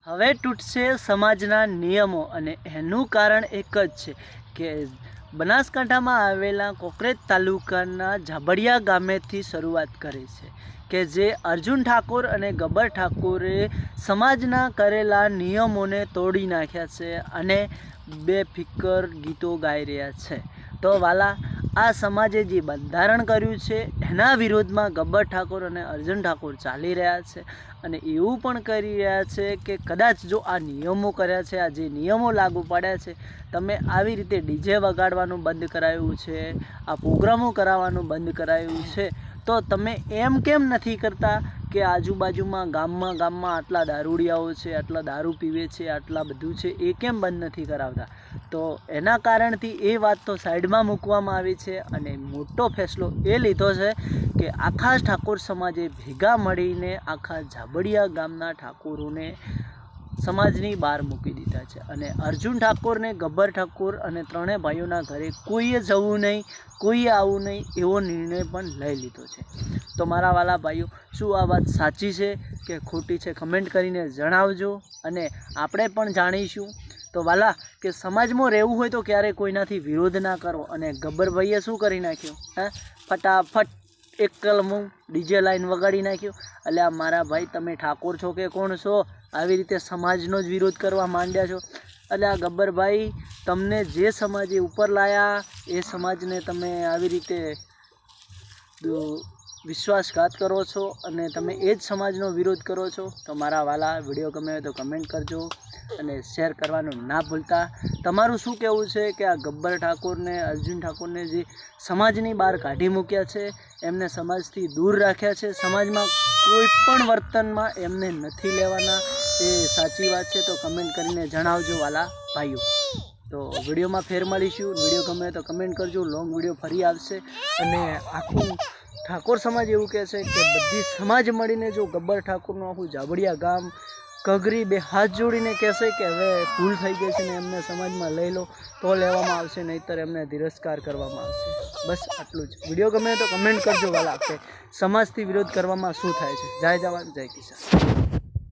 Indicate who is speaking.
Speaker 1: હવે તૂટશે સમાજના નિયમો અને એનું કારણ એક જ છે કે બનાસકાંઠામાં આવેલા કોકરેજ તાલુકાના ઝાબડિયા ગામેથી શરૂઆત કરી છે કે જે અર્જુન ઠાકોર અને ગબ્બર ઠાકોરે સમાજના કરેલા નિયમોને તોડી નાખ્યા છે અને બેફિકર ગીતો ગાઈ રહ્યા છે। તો વાલા, આ સમાજે જે બંધારણ કર્યું છે એના વિરોધમાં ગબ્બર ઠાકોર અને અર્જુન ઠાકોર ચાલી રહ્યા છે અને એવું પણ કરી રહ્યા છે કે કદાચ જો આ નિયમો કર્યા છે, આ જે નિયમો લાગુ પાડ્યા છે, તમે આવી રીતે ડીજે વગાડવાનું બંધ કરાવ્યું છે, આ પ્રોગ્રામો કરાવવાનું બંધ કરાવ્યું છે, તો તમે એમ કેમ નથી કરતા કે આજુબાજુમાં ગામમાં આટલા દારૂડિયાઓ છે, આટલા દારૂ પીવે છે, આટલા બધું છે, એ કેમ બંધ નથી કરાવતા? તો એના કારણથી એ વાત તો સાઈડમાં મૂકવામાં આવી છે અને મોટો ફેસલો એ લીધો છે કે આખા ઠાકોર સમાજે ભેગા મળીને આખા ઝાબડિયા ગામના ઠાકોરોને સમાજની બહાર મૂકી દીધા છે અને અર્જુન ઠાકોર ને ગબ્બર ઠાકોર અને ત્રણેય ભાઈઓના ઘરે કોઈએ જવું નહીં, કોઈએ આવવું નહીં, એવો નિર્ણય પણ લઈ લીધો છે। તો મારા વાલા ભાઈઓ, શું આ વાત સાચી છે કે ખોટી છે? કમેન્ટ કરીને જણાવજો અને આપણે પણ જાણીશું। તો વાલા, કે સમાજમાં રહેવું હોય તો ક્યારેય કોઈનાથી વિરોધ ના કરો। અને ગબ્બરભાઈએ શું કરી નાખ્યું? ફટાફટ એક કલમું ડીજે લાઈન વગાડી નાખ્યું। એટલે આ મારા ભાઈ, તમે ઠાકોર છો કે કોણ છો? આવી રીતે સમાજનો જ વિરોધ કરવા માંડ્યા છો। એટલે આ ગબ્બરભાઈ, તમને જે સમાજે ઉપર લાયા એ સમાજને તમે આવી રીતે વિશ્વાસઘાત કરો છો અને તમે એ જ સમાજનો વિરોધ કરો છો। તો મારા વાલા, વિડીયો ગમે હોય તો કમેન્ટ કરજો અને શેર કરવાનું ના ભૂલતા। તમારું શું કહેવું છે કે આ ગબ્બર ઠાકોરને, અર્જુન ઠાકોરને જે સમાજની બહાર કાઢી મૂક્યા છે, એમને સમાજથી દૂર રાખ્યા છે, સમાજમાં કોઈ પણ વર્તનમાં એમને નથી લેવાના, એ સાચી વાત છે? તો કમેન્ટ કરીને જણાવજો વાલા ભાઈઓ। તો વિડીયોમાં ફેર મળીશું। વિડીયો ગમે તો કમેન્ટ કરજો। લોંગ વિડીયો ફરી આવશે અને આખું ઠાકોર સમાજ એવું કહે છે કે બધી સમાજ મળીને જો ગબ્બર ઠાકોરનું આખું ઝાબડિયા ગામ કગરી બે હાથ જોડીને કહેશે કે હવે ભૂલ થઈ ગઈ છે ને એમને સમાજમાં લઈ લો, તો લેવામાં આવશે, નહીંતર એમને તિરસ્કાર કરવામાં આવશે। બસ આટલું જ। વિડીયો ગમે તો કમેન્ટ કરજો વાલા કે સમાજથી વિરોધ કરવામાં શું થાય છે। જય જવાન, જય કિસાન।